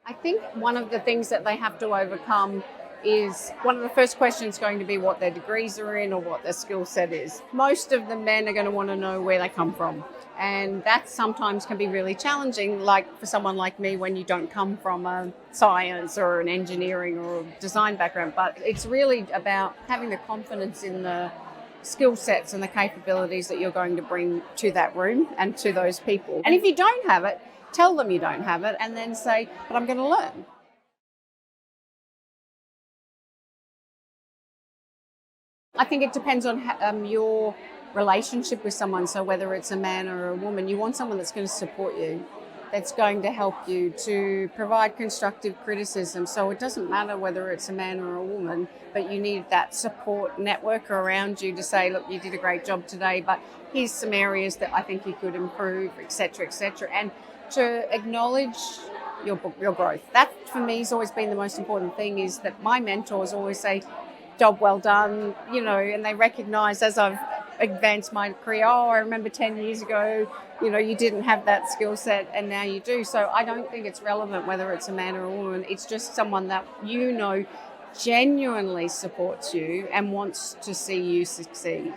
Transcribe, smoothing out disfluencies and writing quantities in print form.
I think one of the things that they have to overcome is one of the first questions going to be what their degrees are in or what their skill set is. Most of the men are going to want to know where they come from. And that sometimes can be really challenging, like for someone like me when you don't come from a science or an engineering or design background. But it's really about having the confidence in the skill sets and the capabilities that you're going to bring to that room and to those people. And if you don't have it, tell them you don't have it and then say, but I'm going to learn. I think it depends on your relationship with someone. So whether it's a man or a woman, you want someone that's going to support you, that's going to help you, to provide constructive criticism. So it doesn't matter whether it's a man or a woman, but you need that support network around you to say, look, you did a great job today, but here's some areas that I think you could improve, etc., etc. And to acknowledge your growth. That for me has always been the most important thing, is that my mentors always say, job well done, and they recognise as I've advanced my career, I remember 10 years ago, you didn't have that skill set and now you do. So I don't think it's relevant whether it's a man or a woman. It's just someone that genuinely supports you and wants to see you succeed.